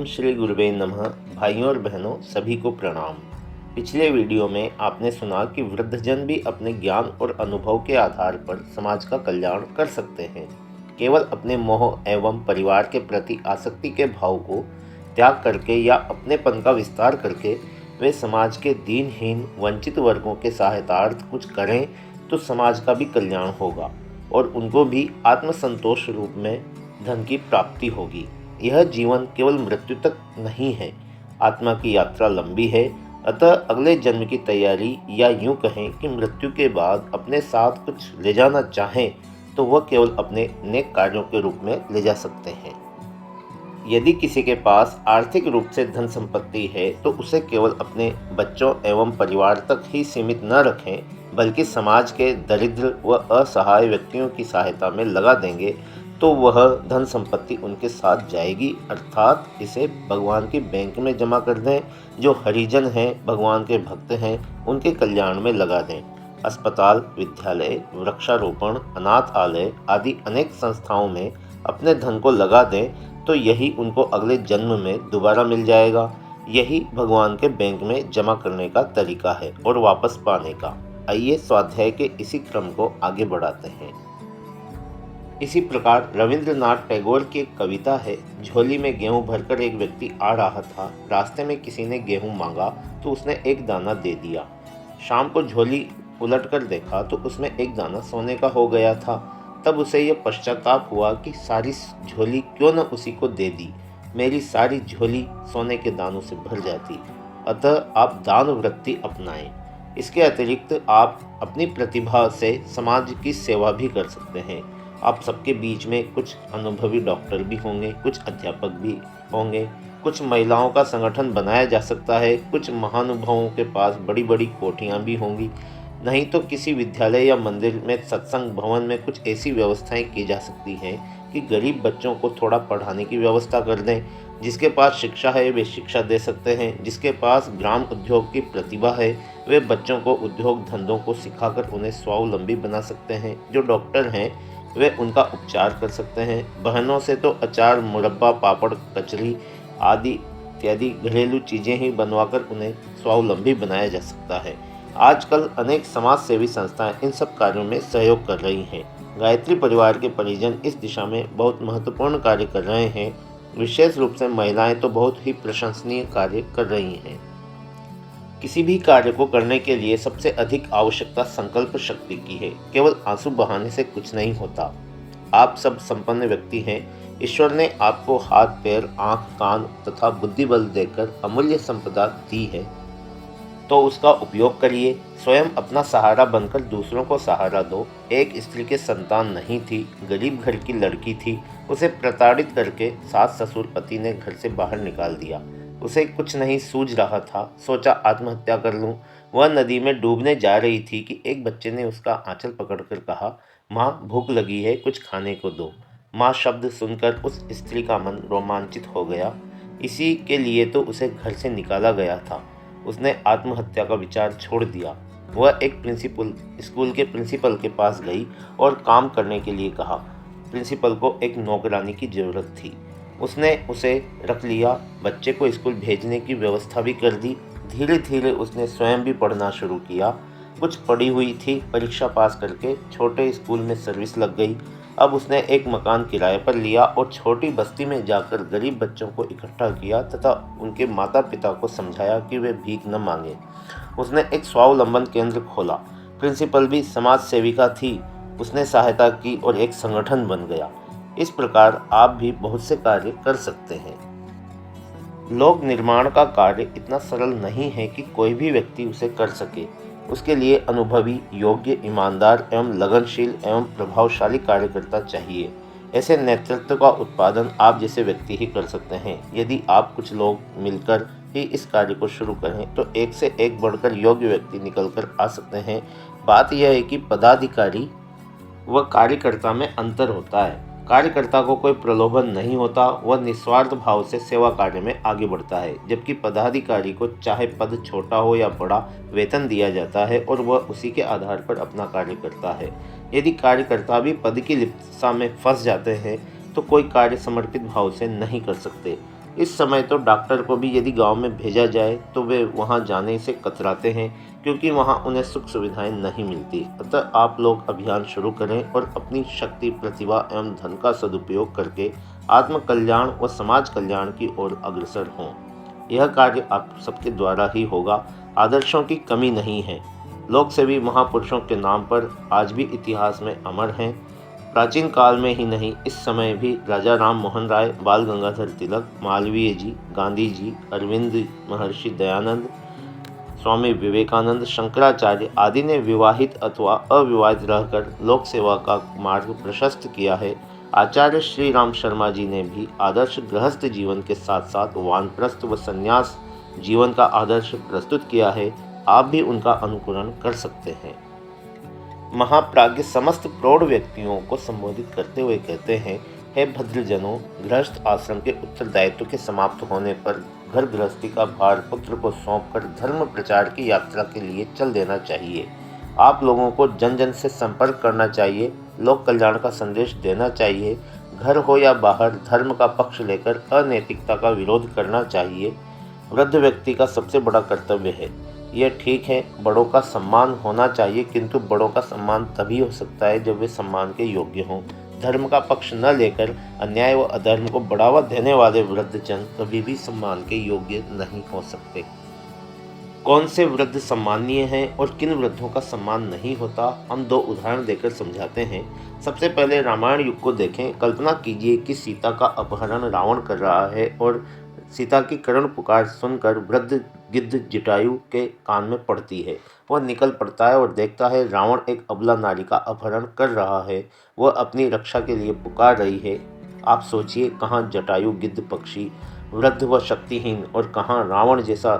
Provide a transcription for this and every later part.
ओम श्री गुरुवे नमः। भाइयों और बहनों सभी को प्रणाम। पिछले वीडियो में आपने सुना कि वृद्धजन भी अपने ज्ञान और अनुभव के आधार पर समाज का कल्याण कर सकते हैं। केवल अपने मोह एवं परिवार के प्रति आसक्ति के भाव को त्याग करके या अपनेपन का विस्तार करके वे समाज के दीनहीन वंचित वर्गों के सहायतार्थ कुछ करें तो समाज का भी कल्याण होगा और उनको भी आत्मसंतोष रूप में धन की प्राप्ति होगी। यह जीवन केवल मृत्यु तक नहीं है, आत्मा की यात्रा लंबी है। अतः अगले जन्म की तैयारी या यूं कहें कि मृत्यु के बाद अपने साथ कुछ ले जाना चाहें तो वह केवल अपने नेक कार्यों के रूप में ले जा सकते हैं। यदि किसी के पास आर्थिक रूप से धन संपत्ति है तो उसे केवल अपने बच्चों एवं परिवार तक ही सीमित न रखें, बल्कि समाज के दरिद्र व असहाय व्यक्तियों की सहायता में लगा देंगे तो वह धन संपत्ति उनके साथ जाएगी। अर्थात इसे भगवान के बैंक में जमा कर दें। जो हरिजन हैं, भगवान के भक्त हैं, उनके कल्याण में लगा दें। अस्पताल, विद्यालय, वृक्षारोपण, अनाथालय आदि अनेक संस्थाओं में अपने धन को लगा दें तो यही उनको अगले जन्म में दोबारा मिल जाएगा। यही भगवान के बैंक में जमा करने का तरीका है और वापस पाने का। आइए स्वाध्याय के इसी क्रम को आगे बढ़ाते हैं। इसी प्रकार रविंद्रनाथ टैगोर की एक कविता है। झोली में गेहूं भरकर एक व्यक्ति आ रहा था। रास्ते में किसी ने गेहूं मांगा तो उसने एक दाना दे दिया। शाम को झोली उलट कर देखा तो उसमें एक दाना सोने का हो गया था। तब उसे यह पश्चाताप हुआ कि सारी झोली क्यों न उसी को दे दी। मेरी सारी झोली सोने के दानों से भर जाती। अतः आप दान वृत्ति अपनाएं। इसके अतिरिक्त आप अपनी प्रतिभा से समाज की सेवा भी कर सकते हैं। आप सबके बीच में कुछ अनुभवी डॉक्टर भी होंगे, कुछ अध्यापक भी होंगे, कुछ महिलाओं का संगठन बनाया जा सकता है, कुछ महानुभावों के पास बड़ी बड़ी कोठियाँ भी होंगी। नहीं तो किसी विद्यालय या मंदिर में सत्संग भवन में कुछ ऐसी व्यवस्थाएं की जा सकती हैं कि गरीब बच्चों को थोड़ा पढ़ाने की व्यवस्था कर दें। जिसके पास शिक्षा है वे शिक्षा दे सकते हैं। जिसके पास ग्राम उद्योग की प्रतिभा है वे बच्चों को उद्योग धंधों को सिखाकर उन्हें स्वावलंबी बना सकते हैं। जो डॉक्टर हैं वे उनका उपचार कर सकते हैं। बहनों से तो अचार, मुरब्बा, पापड़, कचरी आदि इत्यादि घरेलू चीज़ें ही बनवाकर उन्हें स्वावलंबी बनाया जा सकता है। आजकल अनेक समाज सेवी संस्थाएं इन सब कार्यों में सहयोग कर रही हैं। गायत्री परिवार के परिजन इस दिशा में बहुत महत्वपूर्ण कार्य कर रहे हैं। विशेष रूप से महिलाएं तो बहुत ही प्रशंसनीय कार्य कर रही हैं। किसी भी कार्य को करने के लिए सबसे अधिक आवश्यकता संकल्प शक्ति की है। केवल आंसू बहाने से कुछ नहीं होता। आप सब संपन्न व्यक्ति हैं। ईश्वर ने आपको हाथ, पैर, आँख, कान तथा बुद्धि बल देकर अमूल्य संपदा दी है तो उसका उपयोग करिए। स्वयं अपना सहारा बनकर दूसरों को सहारा दो। एक स्त्री के संतान नहीं थी, गरीब घर की लड़की थी। उसे प्रताड़ित करके सास ससुर पति ने घर से बाहर निकाल दिया। उसे कुछ नहीं सूझ रहा था। सोचा आत्महत्या कर लूं। वह नदी में डूबने जा रही थी कि एक बच्चे ने उसका आंचल पकड़कर कहा, माँ भूख लगी है, कुछ खाने को दो। माँ शब्द सुनकर उस स्त्री का मन रोमांचित हो गया। इसी के लिए तो उसे घर से निकाला गया था। उसने आत्महत्या का विचार छोड़ दिया। वह एक स्कूल के प्रिंसिपल के पास गई और काम करने के लिए कहा। प्रिंसिपल को एक नौकरानी की ज़रूरत थी। उसने उसे रख लिया। बच्चे को स्कूल भेजने की व्यवस्था भी कर दी। धीरे धीरे उसने स्वयं भी पढ़ना शुरू किया। कुछ पढ़ी हुई थी। परीक्षा पास करके छोटे स्कूल में सर्विस लग गई। अब उसने एक मकान किराए पर लिया और छोटी बस्ती में जाकर गरीब बच्चों को इकट्ठा किया तथा उनके माता पिता को समझाया कि वे भीख न मांगे। उसने एक स्वावलंबन केंद्र खोला। प्रिंसिपल भी समाज सेविका थी। उसने सहायता की और एक संगठन बन गया। इस प्रकार आप भी बहुत से कार्य कर सकते हैं। लोक निर्माण का कार्य इतना सरल नहीं है कि कोई भी व्यक्ति उसे कर सके। उसके लिए अनुभवी, योग्य, ईमानदार एवं लगनशील एवं प्रभावशाली कार्यकर्ता चाहिए। ऐसे नेतृत्व का उत्पादन आप जैसे व्यक्ति ही कर सकते हैं। यदि आप कुछ लोग मिलकर ही इस कार्य को शुरू करें तो एक से एक बढ़कर योग्य व्यक्ति निकल कर आ सकते हैं। बात यह है कि पदाधिकारी व कार्यकर्ता में अंतर होता है। कार्यकर्ता को कोई प्रलोभन नहीं होता। वह निस्वार्थ भाव से सेवा कार्य में आगे बढ़ता है, जबकि पदाधिकारी को चाहे पद छोटा हो या बड़ा वेतन दिया जाता है और वह उसी के आधार पर अपना कार्य करता है। यदि कार्यकर्ता भी पद की लिप्सा में फंस जाते हैं तो कोई कार्य समर्पित भाव से नहीं कर सकते। इस समय तो डॉक्टर को भी यदि गांव में भेजा जाए तो वे वहां जाने से कतराते हैं, क्योंकि वहां उन्हें सुख सुविधाएं नहीं मिलती। अतः आप लोग अभियान शुरू करें और अपनी शक्ति, प्रतिभा एवं धन का सदुपयोग करके आत्म कल्याण व समाज कल्याण की ओर अग्रसर हों। यह कार्य आप सबके द्वारा ही होगा। आदर्शों की कमी नहीं है। लोक सेवी महापुरुषों के नाम पर आज भी इतिहास में अमर हैं। प्राचीन काल में ही नहीं, इस समय भी राजा राम मोहन राय, बाल गंगाधर तिलक, मालवीय जी, गांधी जी, अरविंद, महर्षि दयानंद, स्वामी विवेकानंद, शंकराचार्य आदि ने विवाहित अथवा अविवाहित रहकर लोक सेवा का मार्ग प्रशस्त किया है। आचार्य श्री राम शर्मा जी ने भी आदर्श गृहस्थ जीवन के साथ साथ वानप्रस्थ व संन्यास जीवन का आदर्श प्रस्तुत किया है। आप भी उनका अनुकरण कर सकते हैं। महाप्राज्ञ समस्त प्रौढ़ व्यक्तियों को संबोधित करते हुए कहते हैं, हे भद्रजनों, गृहस्थ आश्रम के उत्तरदायित्व के समाप्त होने पर घर गृहस्थी का भार पुत्र को सौंपकर धर्म प्रचार की यात्रा के लिए चल देना चाहिए। आप लोगों को जन जन से संपर्क करना चाहिए, लोक कल्याण का संदेश देना चाहिए। घर हो या बाहर धर्म का पक्ष लेकर अनैतिकता का विरोध करना चाहिए। वृद्ध व्यक्ति का सबसे बड़ा कर्तव्य है। यह ठीक है, बड़ों का सम्मान होना चाहिए, किंतु बड़ों का सम्मान तभी हो सकता है जब वे सम्मान के योग्य हों। धर्म का पक्ष न लेकर अन्याय व अधर्म को बढ़ावा देने वाले वृद्धजन कभी भी सम्मान के योग्य नहीं हो सकते। कौन से वृद्ध सम्मानीय हैं और किन वृद्धों का सम्मान नहीं होता, हम दो उदाहरण देकर समझाते हैं। सबसे पहले रामायण युग को देखें। कल्पना कीजिए कि सीता का अपहरण रावण कर रहा है और सीता की करुण पुकार सुनकर वृद्ध गिद्ध जटायु के कान में पड़ती है। वह निकल पड़ता है और देखता है रावण एक अबला नारी का अपहरण कर रहा है। वह अपनी रक्षा के लिए पुकार रही है। आप सोचिए, कहाँ जटायु गिद्ध पक्षी वृद्ध व शक्तिहीन और कहाँ रावण जैसा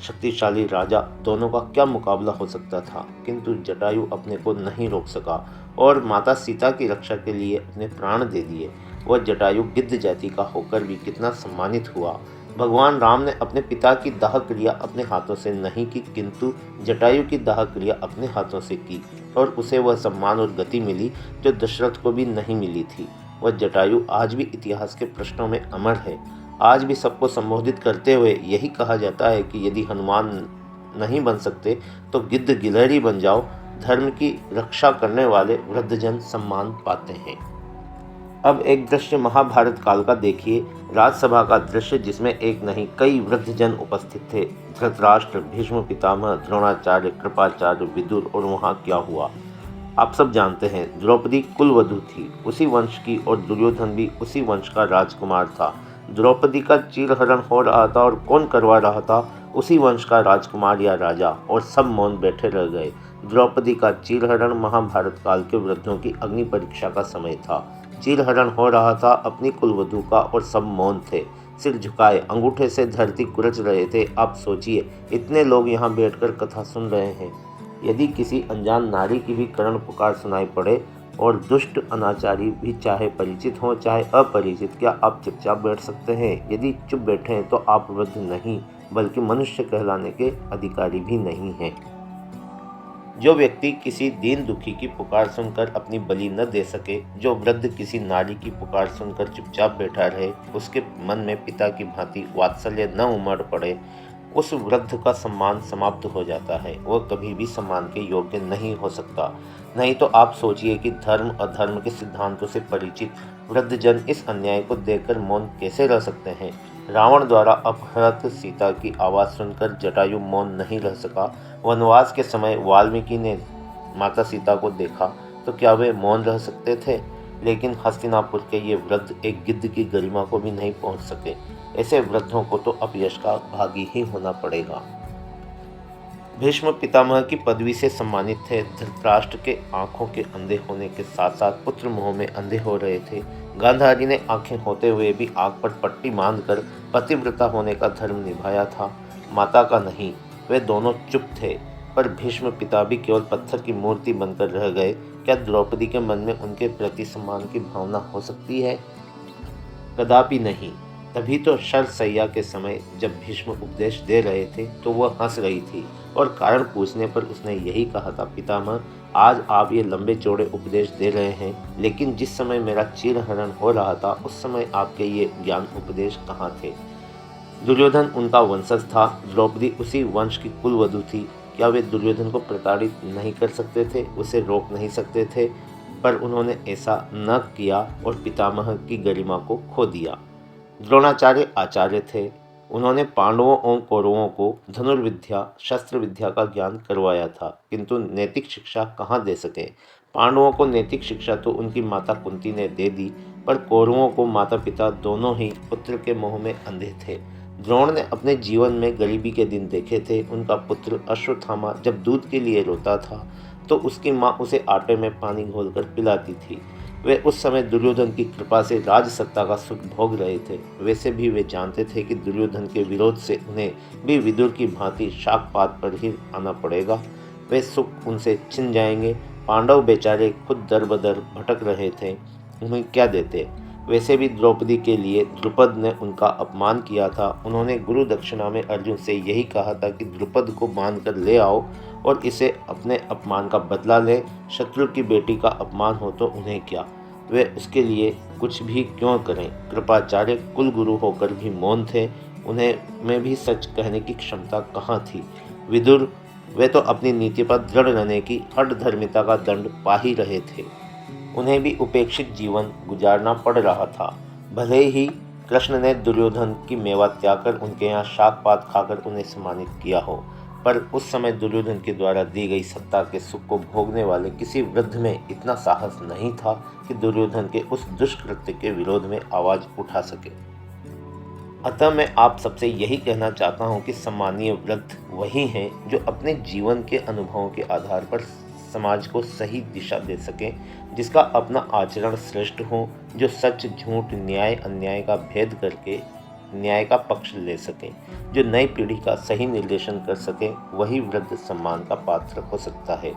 शक्तिशाली राजा, दोनों का क्या मुकाबला हो सकता था। किंतु जटायु अपने को नहीं रोक सका और माता सीता की रक्षा के लिए अपने प्राण दे दिए। वह जटायु गिद्ध जाति का होकर भी कितना सम्मानित हुआ। भगवान राम ने अपने पिता की दाह क्रिया अपने हाथों से नहीं की, किंतु जटायु की दाह क्रिया अपने हाथों से की और उसे वह सम्मान और गति मिली जो दशरथ को भी नहीं मिली थी। वह जटायु आज भी इतिहास के प्रश्नों में अमर है। आज भी सबको संबोधित करते हुए यही कहा जाता है कि यदि हनुमान नहीं बन सकते तो गिद्ध गिलहरी बन जाओ। धर्म की रक्षा करने वाले वृद्धजन सम्मान पाते हैं। अब एक दृश्य महाभारत काल का देखिए। राजसभा का दृश्य जिसमें एक नहीं कई वृद्धजन उपस्थित थे। धृतराष्ट्र, भीष्म पितामह, द्रोणाचार्य, कृपाचार्य, विदुर। और वहाँ क्या हुआ आप सब जानते हैं। द्रौपदी कुलवधू थी, उसी वंश की, और दुर्योधन भी उसी वंश का राजकुमार था। द्रौपदी का चीरहरण हो रहा था और कौन करवा रहा था? उसी वंश का राजकुमार या राजा। और सब मौन बैठे रह गए। द्रौपदी का चीरहरण महाभारत काल के वृद्धों की अग्नि परीक्षा का समय था। चीरहरण हो रहा था अपनी कुलवधू का और सब मौन थे, सिर झुकाए, अंगूठे से धरती कुरच रहे थे। आप सोचिए, इतने लोग यहाँ बैठकर कथा सुन रहे हैं। यदि किसी अनजान नारी की भी करुण पुकार सुनाई पड़े और दुष्ट अनाचारी भी चाहे परिचित हो चाहे अपरिचित, क्या आप चुपचाप बैठ सकते हैं? यदि चुप बैठे हैं तो आप वृद्ध नहीं बल्कि मनुष्य कहलाने के अधिकारी भी नहीं हैं। जो व्यक्ति किसी दीन दुखी की पुकार सुनकर अपनी बलि न दे सके, जो वृद्ध किसी नारी की पुकार सुनकर चुपचाप बैठा रहे, उसके मन में पिता की भांति वात्सल्य न उमड़ पड़े, उस वृद्ध का सम्मान समाप्त हो जाता है। वह कभी भी सम्मान के योग्य नहीं हो सकता। नहीं तो आप सोचिए कि धर्म अधर्म के सिद्धांतों से परिचित वृद्धजन इस अन्याय को देखकर मौन कैसे रह सकते हैं। रावण द्वारा अपहृत सीता की आवाज़ सुनकर जटायु मौन नहीं रह सका। वनवास के समय वाल्मीकि ने माता सीता को देखा तो क्या वे मौन रह सकते थे? लेकिन हस्तिनापुर के ये वृद्ध एक गिद्ध की गरिमा को भी नहीं पहुंच सके। ऐसे वृद्धों को तो अपयश का भागी ही होना पड़ेगा। भीष्म पितामह की पदवी से सम्मानित थे। धृतराष्ट्र के आंखों के अंधे होने के साथ साथ पुत्र मोह में अंधे हो रहे थे। गांधारी ने आंखें होते हुए भी आंख पर पट्टी बांधकर पतिव्रता होने का धर्म निभाया था, माता का नहीं। वे दोनों चुप थे, पर भीष्म पिता भी केवल पत्थर की मूर्ति बनकर रह गए। क्या द्रौपदी के मन में उनके प्रति सम्मान की भावना हो सकती है? कदापि नहीं। तभी तो शरशय्या के समय जब भीष्म उपदेश दे रहे थे तो वह हंस रही थी और कारण पूछने पर उसने यही कहा था, पितामह आज आप ये लंबे चौड़े उपदेश दे रहे हैं, लेकिन जिस समय मेरा चीरहरण हो रहा था उस समय आपके ये ज्ञान उपदेश कहाँ थे? दुर्योधन उनका वंशज था, द्रौपदी उसी वंश की कुलवधू थी। क्या वे दुर्योधन को प्रताड़ित नहीं कर सकते थे, उसे रोक नहीं सकते थे? पर उन्होंने ऐसा न किया और पितामह की गरिमा को खो दिया। द्रोणाचार्य आचार्य थे। उन्होंने पांडवों और कौरवों को धनुर्विद्या, शस्त्र विद्या का ज्ञान करवाया था, किंतु नैतिक शिक्षा कहाँ दे सके। पांडवों को नैतिक शिक्षा तो उनकी माता कुंती ने दे दी, पर कौरवों को माता पिता दोनों ही पुत्र के मोह में अंधे थे। द्रोण ने अपने जीवन में गरीबी के दिन देखे थे। उनका पुत्र अश्वत्थामा जब दूध के लिए रोता था तो उसकी माँ उसे आटे में पानी घोलकर पिलाती थी। वे उस समय दुर्योधन की कृपा से राज सत्ता का सुख भोग रहे थे। वैसे भी वे जानते थे कि दुर्योधन के विरोध से उन्हें भी विदुर की भांति शाकपात पर ही आना पड़ेगा। वे सुख उनसे छिन जाएंगे। पांडव बेचारे खुद दर बदर भटक रहे थे, उन्हें क्या देते। वैसे भी द्रौपदी के लिए द्रुपद ने उनका अपमान किया था। उन्होंने गुरु दक्षिणा में अर्जुन से यही कहा था कि द्रुपद को बांध कर ले आओ और इसे अपने अपमान का बदला लें। शत्रु की बेटी का अपमान हो तो उन्हें क्या, वे उसके लिए कुछ भी क्यों करें। कृपाचार्य कुल गुरु होकर भी मौन थे। उन्हें में भी सच कहने की क्षमता कहाँ थी। विदुर, वे तो अपनी नीति पर दृढ़ रहने की हठधर्मिता का दंड पा ही रहे थे। उन्हें भी उपेक्षित जीवन गुजारना पड़ रहा था। भले ही कृष्ण ने दुर्योधन की मेवा त्याग कर उनके यहाँ शाक पात खाकर उन्हें सम्मानित किया हो, पर उस समय दुर्योधन के द्वारा दी गई सत्ता के सुख को भोगने वाले किसी वृद्ध में इतना साहस नहीं था कि दुर्योधन के उस दुष्कृत्य के विरोध में आवाज उठा सके। अतः मैं आप सबसे यही कहना चाहता हूँ कि सम्मानीय वृद्ध वही हैं जो अपने जीवन के अनुभवों के आधार पर समाज को सही दिशा दे सकें, जिसका अपना आचरण श्रेष्ठ हो, जो सच झूठ न्याय अन्याय का भेद करके न्याय का पक्ष ले सकें, जो नई पीढ़ी का सही निर्देशन कर सकें, वही वृद्ध सम्मान का पात्र हो सकता है।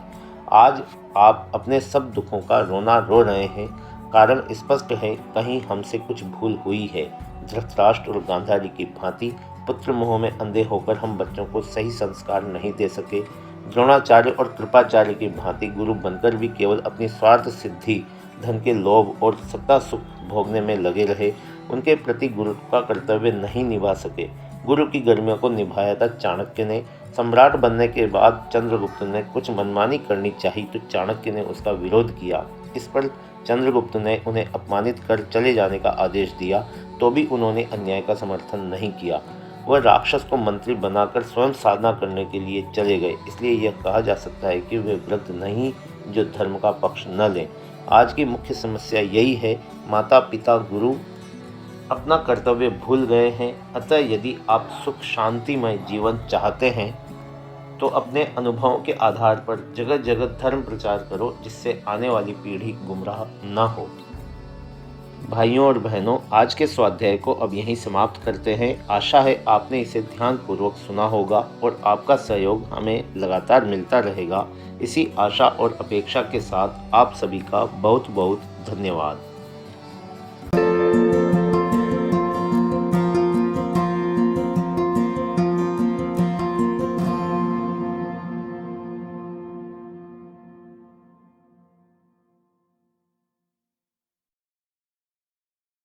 आज आप अपने सब दुखों का रोना रो रहे हैं, कारण स्पष्ट है, कहीं हमसे कुछ भूल हुई है। धृतराष्ट्र और गांधारी की भांति पुत्र मोह में अंधे होकर हम बच्चों को सही संस्कार नहीं दे सके। द्रोणाचार्य और कृपाचार्य की भांति गुरु बनकर भी केवल अपनी स्वार्थ सिद्धि, धन के लोभ और सत्ता सुख भोगने में लगे रहे। उनके प्रति गुरु का कर्तव्य नहीं निभा सके। गुरु की गर्मियों को निभाया था चाणक्य ने। सम्राट बनने के बाद चंद्रगुप्त ने कुछ मनमानी करनी चाहिए तो चाणक्य ने उसका विरोध किया। इस पर चंद्रगुप्त ने उन्हें अपमानित कर चले जाने का आदेश दिया, तो भी उन्होंने अन्याय का समर्थन नहीं किया। वह राक्षस को मंत्री बनाकर स्वयं साधना करने के लिए चले गए। इसलिए यह कहा जा सकता है कि वे वृद्ध नहीं जो धर्म का पक्ष न लें। आज की मुख्य समस्या यही है, माता पिता गुरु अपना कर्तव्य भूल गए हैं। अतः यदि आप सुख शांतिमय जीवन चाहते हैं तो अपने अनुभवों के आधार पर जगह जगह धर्म प्रचार करो, जिससे आने वाली पीढ़ी गुमराह न हो। भाइयों और बहनों, आज के स्वाध्याय को अब यहीं समाप्त करते हैं। आशा है आपने इसे ध्यानपूर्वक सुना होगा और आपका सहयोग हमें लगातार मिलता रहेगा। इसी आशा और अपेक्षा के साथ आप सभी का बहुत बहुत धन्यवाद।